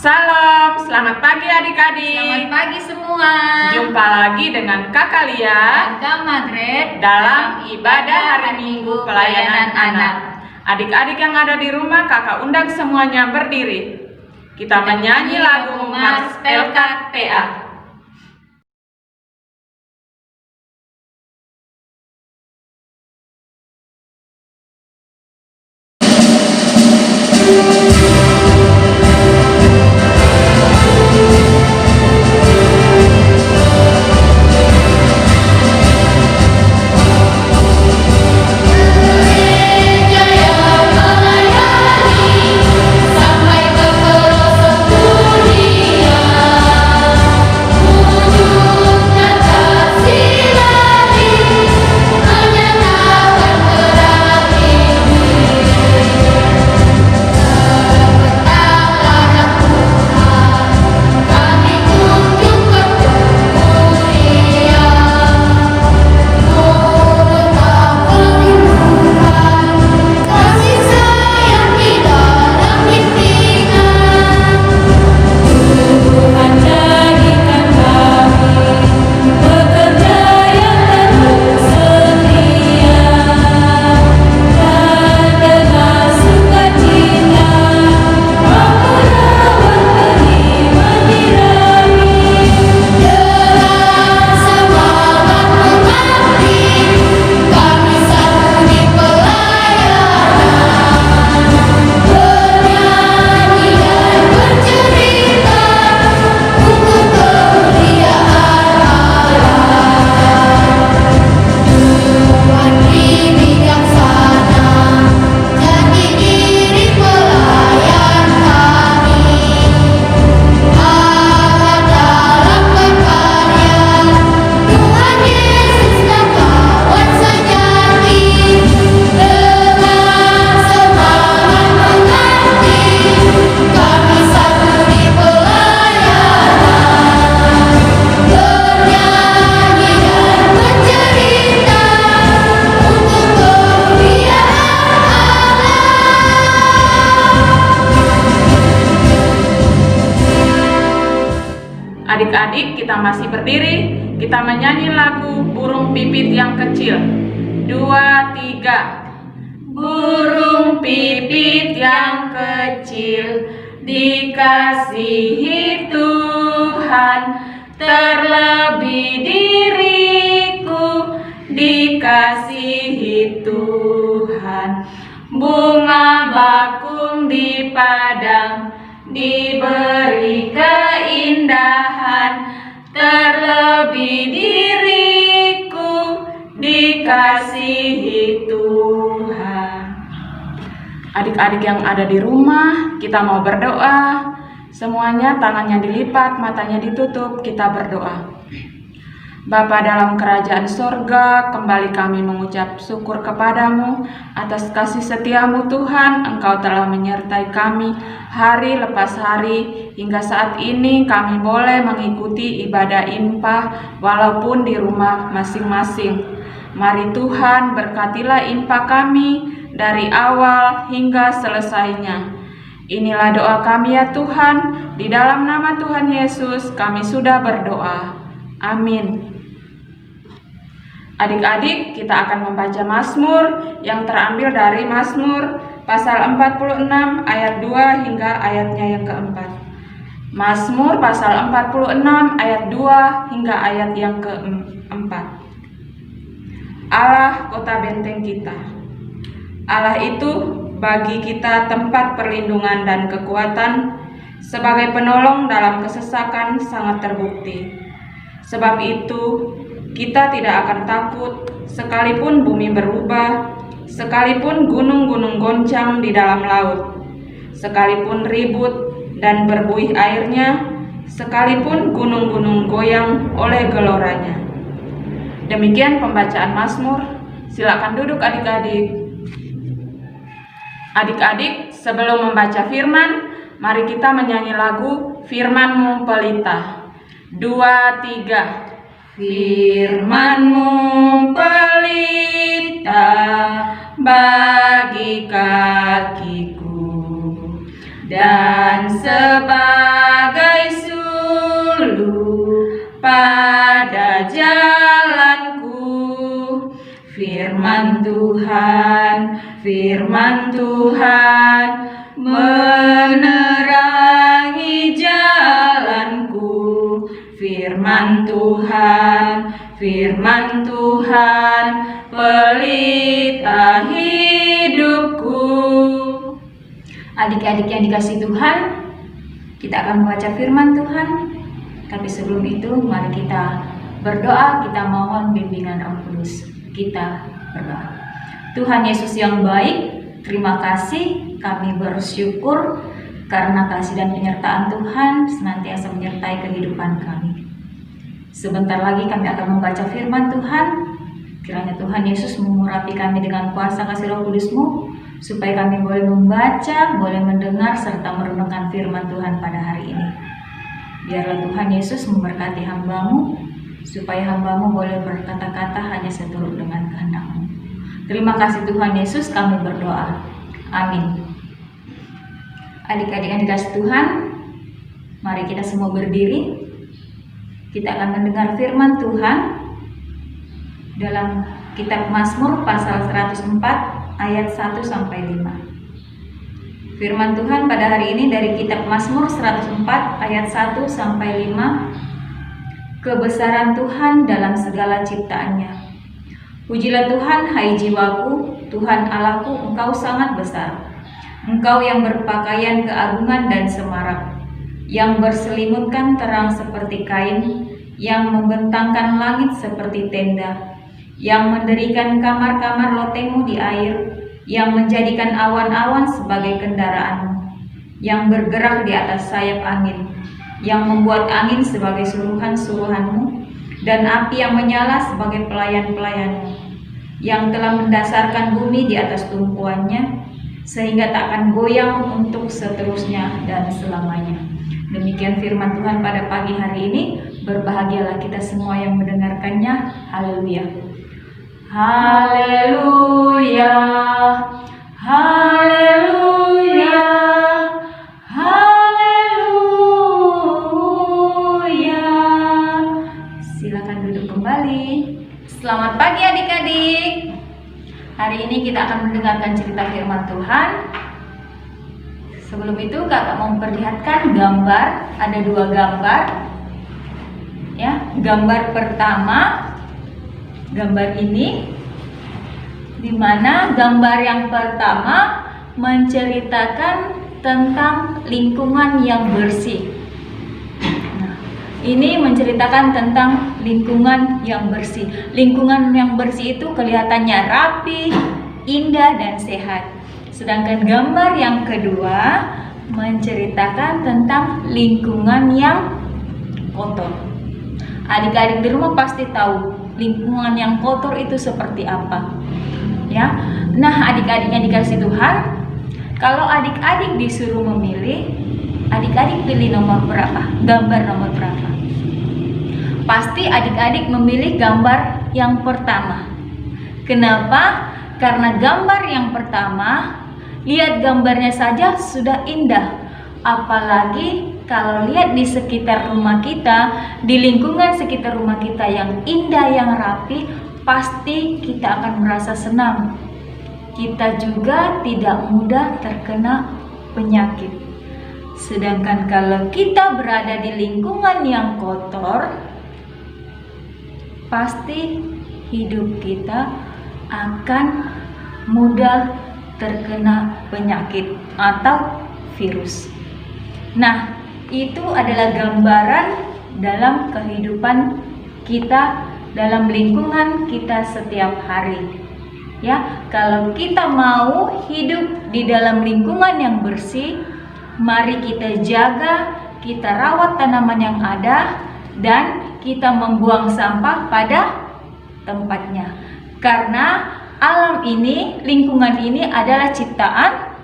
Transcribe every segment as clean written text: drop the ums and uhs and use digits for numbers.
Salam, selamat pagi adik-adik. Selamat pagi semua. Jumpa lagi dengan Kakak Lia dan Kak Madret dalam ibadah hari Minggu pelayanan anak. Adik-adik yang ada di rumah, kakak undang semuanya berdiri. Kita menyanyi lagu Mars Pelkat PA. Adik-adik, kita masih berdiri. Kita menyanyi lagu Burung Pipit yang Kecil. 2, 3. Burung pipit yang kecil, dikasihi Tuhan, terlebih diriku dikasihi Tuhan. Bunga bakung di padang diberi keindahan, terlebih diriku dikasihi Tuhan. Adik-adik yang ada di rumah, kita mau berdoa. Semuanya tangannya dilipat, matanya ditutup, kita berdoa. Bapa dalam kerajaan sorga, kembali kami mengucap syukur kepadamu atas kasih setiamu Tuhan. Engkau telah menyertai kami hari lepas hari, hingga saat ini kami boleh mengikuti ibadah infak walaupun di rumah masing-masing. Mari Tuhan, berkatilah infak kami dari awal hingga selesainya. Inilah doa kami ya Tuhan, di dalam nama Tuhan Yesus kami sudah berdoa. Amin. Adik-adik, kita akan membaca Mazmur yang terambil dari Mazmur pasal 46 ayat 2 hingga ayatnya yang keempat. Mazmur pasal 46 ayat 2 hingga ayat yang keempat. Allah kota benteng kita. Allah itu bagi kita tempat perlindungan dan kekuatan, sebagai penolong dalam kesesakan sangat terbukti. Sebab itu kita tidak akan takut, sekalipun bumi berubah, sekalipun gunung-gunung goncang di dalam laut, sekalipun ribut dan berbuih airnya, sekalipun gunung-gunung goyang oleh geloranya. Demikian pembacaan Mazmur. Silakan duduk adik-adik. Adik-adik, sebelum membaca firman, mari kita menyanyi lagu Firman-Mu Pelita. 2, 3. Firman-Mu pelita bagi kakiku dan sebagai jalanku. Firman Tuhan menerangi jalanku. Firman Tuhan pelita hidupku. Adik-adik yang dikasihi Tuhan, kita akan membaca firman Tuhan. Tapi sebelum itu, mari kita berdoa, kita mohon bimbingan Roh Kudus. Kita berdoa. Tuhan Yesus yang baik, terima kasih, kami bersyukur karena kasih dan penyertaan Tuhan senantiasa menyertai kehidupan kami. Sebentar lagi kami akan membaca firman Tuhan. Kiranya Tuhan Yesus mengurapi kami dengan kuasa kasih Roh Kudus-Mu, supaya kami boleh membaca, boleh mendengar, serta merenungkan firman Tuhan pada hari ini. Biarlah Tuhan Yesus memberkati hamba-Mu, supaya hamba-Mu boleh berkata-kata hanya seturut dengan kehendak-Mu. Terima kasih Tuhan Yesus, kami berdoa. Amin. Adik-adik yang dikasihi Tuhan, mari kita semua berdiri. Kita akan mendengar firman Tuhan dalam kitab Mazmur pasal 104 ayat 1 sampai 5. Firman Tuhan pada hari ini dari kitab Mazmur 104 ayat 1 sampai 5. Kebesaran Tuhan dalam segala ciptaannya. Pujilah Tuhan, hai jiwaku, Tuhan Allahku, Engkau sangat besar. Engkau yang berpakaian keagungan dan semarak, yang berselimutkan terang seperti kain, yang membentangkan langit seperti tenda, yang mendirikan kamar-kamar lotengmu di air, yang menjadikan awan-awan sebagai kendaraanmu, yang bergerak di atas sayap angin, yang membuat angin sebagai suruhan-suruhanmu, dan api yang menyala sebagai pelayan-pelayanmu, yang telah mendasarkan bumi di atas tumpuannya, sehingga takkan goyang untuk seterusnya dan selamanya. Demikian firman Tuhan pada pagi hari ini. Berbahagialah kita semua yang mendengarkannya. Haleluya. Haleluya. Haleluya. Haleluya. Silakan duduk kembali. Selamat pagi adik-adik. Hari ini kita akan mendengarkan cerita firman Tuhan. Sebelum itu kakak mau memperlihatkan gambar. Ada dua gambar. Ya, gambar pertama, gambar ini, di mana gambar yang pertama menceritakan tentang lingkungan yang bersih. Nah, ini menceritakan tentang lingkungan yang bersih. Lingkungan yang bersih itu kelihatannya rapi, indah, dan sehat. Sedangkan gambar yang kedua menceritakan tentang lingkungan yang kotor. Adik-adik di rumah pasti tahu lingkungan yang kotor itu seperti apa, ya. Nah, adik-adik yang dikasihi Tuhan, kalau adik-adik disuruh memilih, adik-adik pilih nomor berapa? Gambar nomor berapa? Pasti adik-adik memilih gambar yang pertama. Kenapa? Karena gambar yang pertama, lihat gambarnya saja sudah indah. Apalagi kalau lihat di sekitar rumah kita, di lingkungan sekitar rumah kita yang indah, yang rapi, pasti kita akan merasa senang. Kita juga tidak mudah terkena penyakit. Sedangkan kalau kita berada di lingkungan yang kotor, pasti hidup kita akan mudah terkena penyakit atau virus. Nah, itu adalah gambaran dalam kehidupan kita, dalam lingkungan kita setiap hari. Ya, kalau kita mau hidup di dalam lingkungan yang bersih, mari kita jaga, kita rawat tanaman yang ada, dan kita membuang sampah pada tempatnya. Karena alam ini, lingkungan ini adalah ciptaan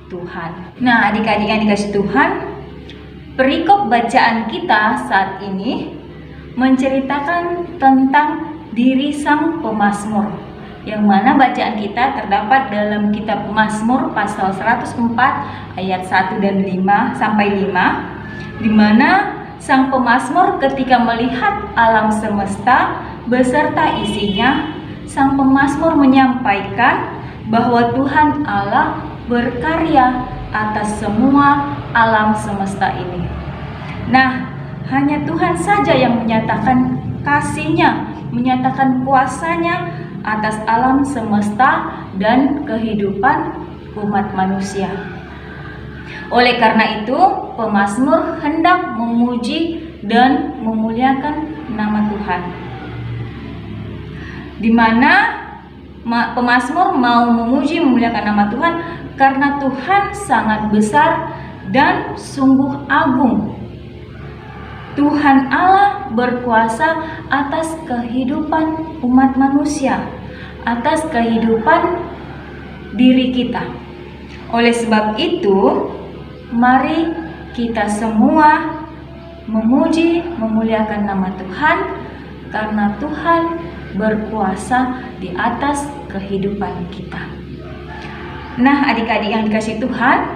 Tuhan. Nah, adik-adik yang dikasihi Tuhan, perikop bacaan kita saat ini menceritakan tentang diri sang pemazmur, yang mana bacaan kita terdapat dalam kitab Mazmur pasal 104 ayat 1 dan 5 sampai 5, di mana sang pemazmur ketika melihat alam semesta beserta isinya, sang pemazmur menyampaikan bahwa Tuhan Allah berkarya atas semua alam semesta ini. Nah, hanya Tuhan saja yang menyatakan kasih-Nya, menyatakan kuasa-Nya atas alam semesta dan kehidupan umat manusia. Oleh karena itu, pemazmur hendak memuji dan memuliakan nama Tuhan. Di mana pemazmur mau memuji memuliakan nama Tuhan karena Tuhan sangat besar dan sungguh agung. Tuhan Allah berkuasa atas kehidupan umat manusia, atas kehidupan diri kita. Oleh sebab itu, mari kita semua memuji memuliakan nama Tuhan karena Tuhan berkuasa di atas kehidupan kita. Nah, adik-adik yang dikasihi Tuhan,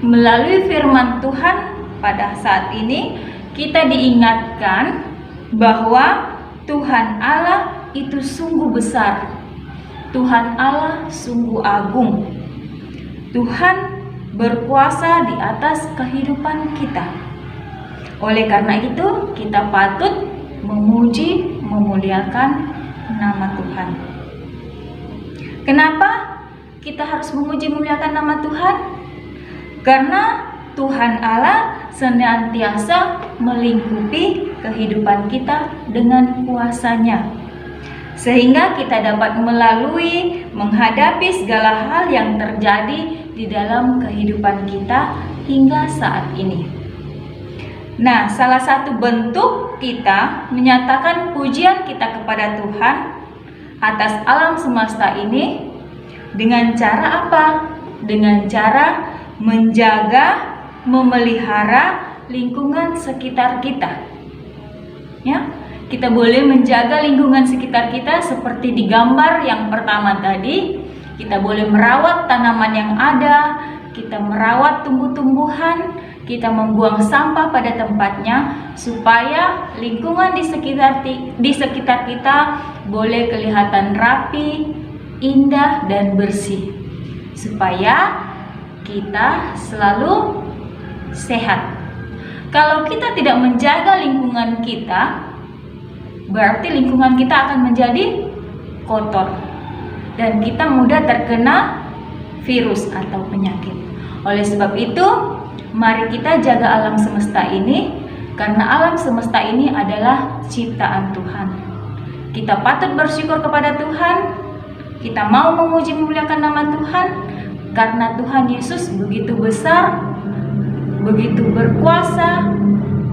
melalui firman Tuhan pada saat ini kita diingatkan bahwa Tuhan Allah itu sungguh besar. Tuhan Allah sungguh agung. Tuhan berkuasa di atas kehidupan kita. Oleh karena itu, kita patut memuji memuliakan nama Tuhan. Kenapa kita harus memuji memuliakan nama Tuhan? Karena Tuhan Allah senantiasa melingkupi kehidupan kita dengan kuasa-Nya, sehingga kita dapat melalui menghadapi segala hal yang terjadi di dalam kehidupan kita hingga saat ini. Nah, salah satu bentuk kita menyatakan pujian kita kepada Tuhan atas alam semesta ini dengan cara apa? Dengan cara menjaga, memelihara lingkungan sekitar kita. Ya, kita boleh menjaga lingkungan sekitar kita seperti di gambar yang pertama tadi. Kita boleh merawat tanaman yang ada, kita merawat tumbuh-tumbuhan, kita membuang sampah pada tempatnya supaya lingkungan di sekitar kita boleh kelihatan rapi, indah dan bersih. Supaya kita selalu sehat. Kalau kita tidak menjaga lingkungan kita, berarti lingkungan kita akan menjadi kotor dan kita mudah terkena virus atau penyakit. Oleh sebab itu, mari kita jaga alam semesta ini, karena alam semesta ini adalah ciptaan Tuhan. Kita patut bersyukur kepada Tuhan. Kita mau memuji memuliakan nama Tuhan karena Tuhan Yesus begitu besar, begitu berkuasa,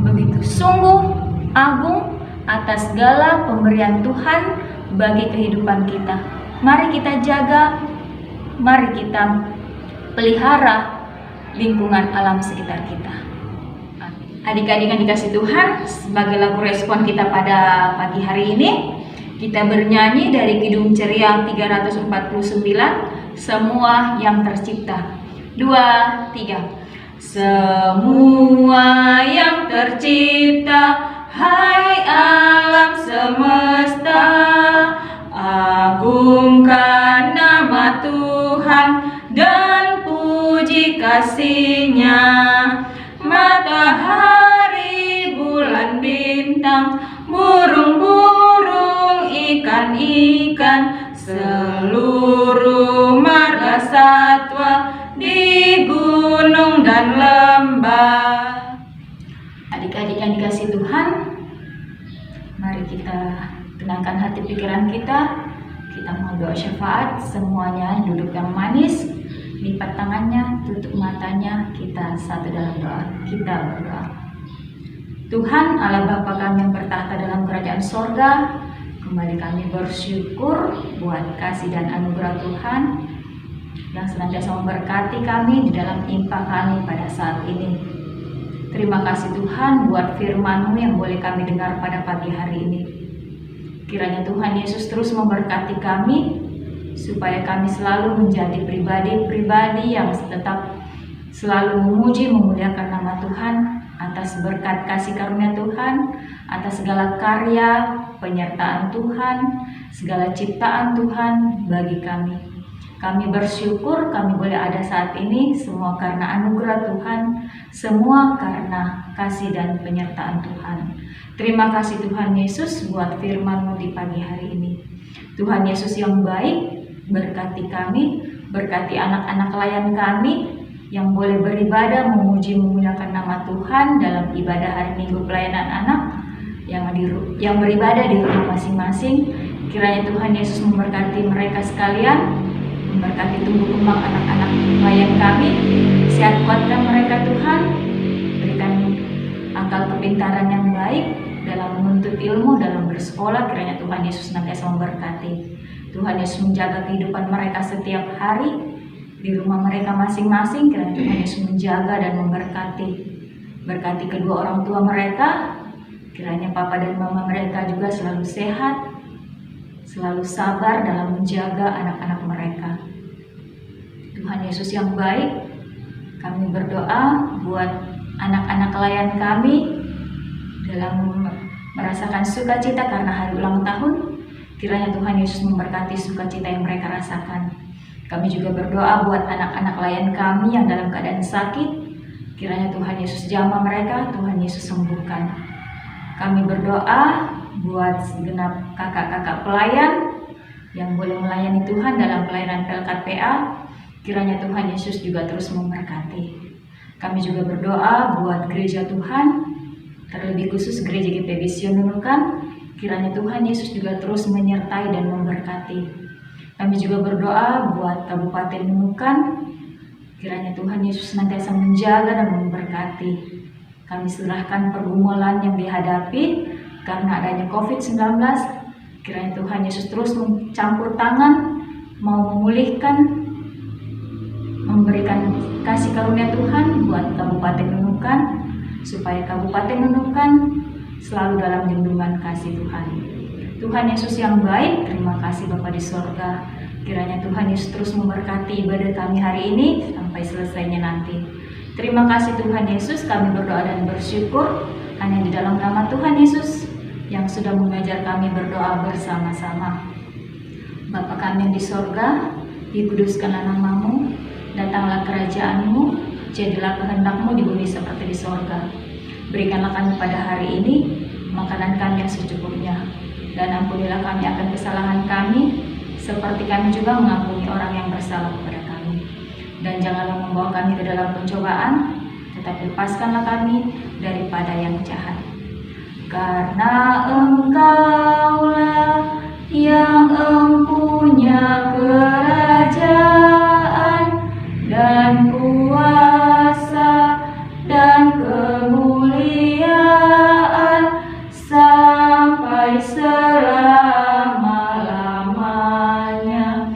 begitu sungguh agung atas segala pemberian Tuhan bagi kehidupan kita. Mari kita jaga, mari kita pelihara lingkungan alam sekitar kita. Adik-adik yang dikasihi Tuhan, sebagai lagu respon kita pada pagi hari ini, kita bernyanyi dari Kidung Ceria 349, Semua yang Tercipta. 2, 3. Semua yang tercipta, hai alam semesta, agungkan nama Tuhan dan puji kasih-Nya. Matahari, bulan, bintang, burung-burung, ikan-ikan, seluruh marga satwa di gunung dan lembah. Adik-adik yang dikasihi Tuhan, mari kita tenangkan hati pikiran kita. Kita mau doa syafaat, semuanya duduk yang manis, lipat tangannya, tutup matanya, kita satu dalam doa. Kita berdoa. Tuhan Allah Bapa kami yang bertahta dalam kerajaan sorga, kembali kami bersyukur buat kasih dan anugerah Tuhan yang senantiasa memberkati kami di dalam impa kami pada saat ini. Terima kasih Tuhan buat firman-Mu yang boleh kami dengar pada pagi hari ini. Kiranya Tuhan Yesus terus memberkati kami, supaya kami selalu menjadi pribadi-pribadi yang tetap selalu memuji memuliakan nama Tuhan atas berkat kasih karunia Tuhan, atas segala karya, penyertaan Tuhan, segala ciptaan Tuhan bagi kami. Kami bersyukur kami boleh ada saat ini, semua karena anugerah Tuhan, semua karena kasih dan penyertaan Tuhan. Terima kasih Tuhan Yesus buat firman-Mu di pagi hari ini. Tuhan Yesus yang baik, berkati kami, berkati anak-anak layan kami yang boleh beribadah memuji memuliakan nama Tuhan dalam ibadah hari Minggu pelayanan anak yang beribadah di rumah masing-masing. Kiranya Tuhan Yesus memberkati mereka sekalian, memberkati tumbuh kembang anak-anak layan kami, sehat kuatkan mereka Tuhan, berikan akal kepintaran yang baik dalam menuntut ilmu, dalam bersekolah. Kiranya Tuhan Yesus senantiasa memberkati. Tuhan Yesus menjaga kehidupan mereka setiap hari di rumah mereka masing-masing. Kiranya Tuhan Yesus menjaga dan memberkati. Berkati kedua orang tua mereka. Kiranya papa dan mama mereka juga selalu sehat, selalu sabar dalam menjaga anak-anak mereka. Tuhan Yesus yang baik, kami berdoa buat anak-anak layan kami dalam merasakan sukacita karena hari ulang tahun. Kiranya Tuhan Yesus memberkati sukacita yang mereka rasakan. Kami juga berdoa buat anak-anak layan kami yang dalam keadaan sakit. Kiranya Tuhan Yesus jamah mereka, Tuhan Yesus sembuhkan. Kami berdoa buat segenap kakak-kakak pelayan yang boleh melayani Tuhan dalam pelayanan Pelkat PA. Kiranya Tuhan Yesus juga terus memberkati. Kami juga berdoa buat gereja Tuhan, terlebih khusus gereja GPB Sion Nunukan. Kiranya Tuhan Yesus juga terus menyertai dan memberkati. Kami juga berdoa buat Kabupaten Nunukan. Kiranya Tuhan Yesus senantiasa menjaga dan memberkati. Kami serahkan pergumulan yang dihadapi karena adanya COVID-19. Kiranya Tuhan Yesus terus mencampur tangan, mau memulihkan, memberikan kasih karunia Tuhan buat Kabupaten Nunukan, supaya Kabupaten Nunukan selalu dalam lindungan kasih Tuhan. Tuhan Yesus yang baik, terima kasih Bapa di sorga. Kiranya Tuhan Yesus terus memberkati ibadah kami hari ini sampai selesainya nanti. Terima kasih Tuhan Yesus, kami berdoa dan bersyukur hanya di dalam nama Tuhan Yesus yang sudah mengajar kami berdoa bersama-sama. Bapa kami yang di sorga, dikuduskanlah nama-Mu, datanglah kerajaan-Mu, jadilah kehendak-Mu di bumi seperti di sorga. Berikanlah kami pada hari ini makanan kami yang secukupnya, dan ampunilah kami akan kesalahan kami, seperti kami juga mengampuni orang yang bersalah kepada kami. Dan janganlah membawa kami ke dalam pencobaan, tetapi lepaskanlah kami daripada yang jahat. Karena Engkaulah yang empunya kerajaan dan kuasa dan kemuliaan sampai selama-lamanya.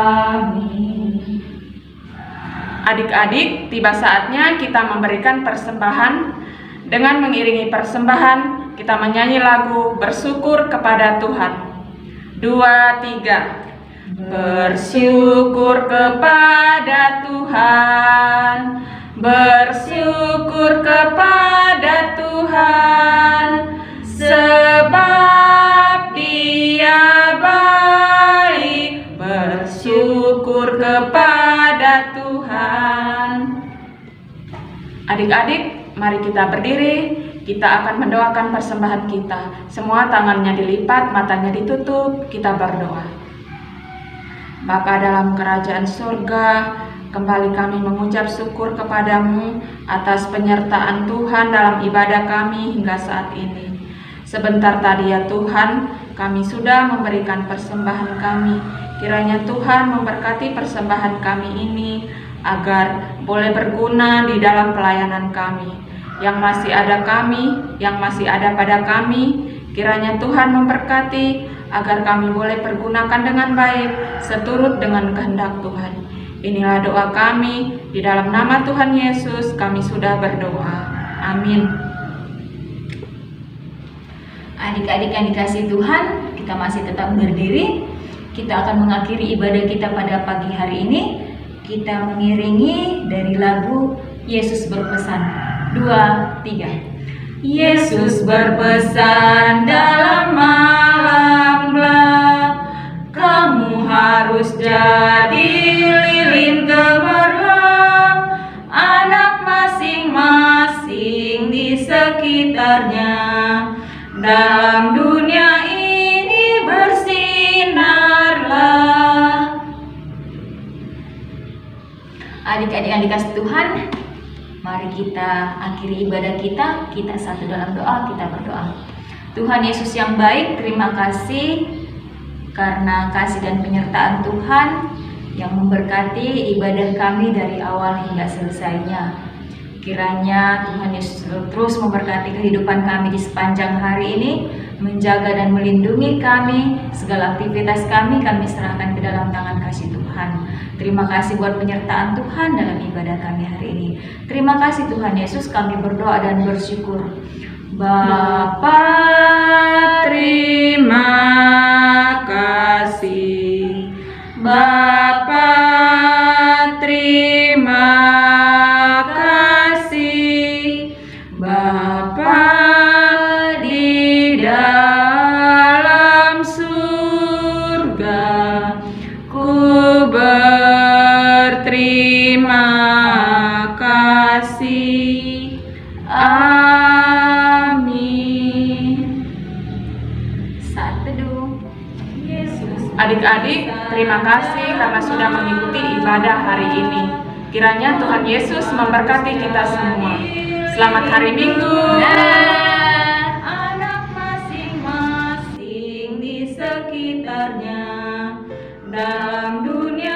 Amin. Adik-adik, tiba saatnya kita memberikan persembahan. Dengan mengiringi persembahan, kita menyanyi lagu bersyukur kepada Tuhan. 2, 3. Bersyukur kepada Tuhan, bersyukur kepada Tuhan, sebab Dia baik. Bersyukur kepada Tuhan. Adik-adik, mari kita berdiri. Kita akan mendoakan persembahan kita. Semua tangannya dilipat, matanya ditutup. Kita berdoa. Bapa dalam kerajaan surga, kembali kami mengucap syukur kepadamu atas penyertaan Tuhan dalam ibadah kami hingga saat ini. Sebentar tadi ya Tuhan, kami sudah memberikan persembahan kami. Kiranya Tuhan memberkati persembahan kami ini agar boleh berguna di dalam pelayanan kami. Yang masih ada pada kami, kiranya Tuhan memberkati agar kami boleh pergunakan dengan baik seturut dengan kehendak Tuhan. Inilah doa kami, di dalam nama Tuhan Yesus kami sudah berdoa. Amin. Adik-adik yang dikasihi Tuhan, kita masih tetap berdiri. Kita akan mengakhiri ibadah kita pada pagi hari ini. Kita mengiringi dari lagu Yesus berpesan. 2, 3. Yesus berpesan dalam malam gelap, kamu harus jadi lilin gemerlap, anak masing-masing di sekitarnya. Dalam dunia ini bersinarlah. Adik-adik yang dikasih Tuhan, mari kita akhiri ibadah kita. Kita satu dalam doa, kita berdoa. Tuhan Yesus yang baik, terima kasih karena kasih dan penyertaan Tuhan yang memberkati ibadah kami dari awal hingga selesainya. Kiranya Tuhan Yesus terus memberkati kehidupan kami di sepanjang hari ini, menjaga dan melindungi kami, segala aktivitas kami serahkan ke dalam tangan kasih Tuhan. Terima kasih buat penyertaan Tuhan dalam ibadah kami hari ini. Terima kasih Tuhan Yesus, kami berdoa dan bersyukur. Bapa, terima kasih. Bapa, terima kasih. Bapa di dalam surga, ku berterima kasih. Amin. Saat teduh. Yesus. Adik-adik, terima kasih karena sudah mengikuti ibadah hari ini. Kiranya Tuhan Yesus memberkati kita semua. Selamat hari Minggu. Anak masing-masing di sekitarnya, dalam dunia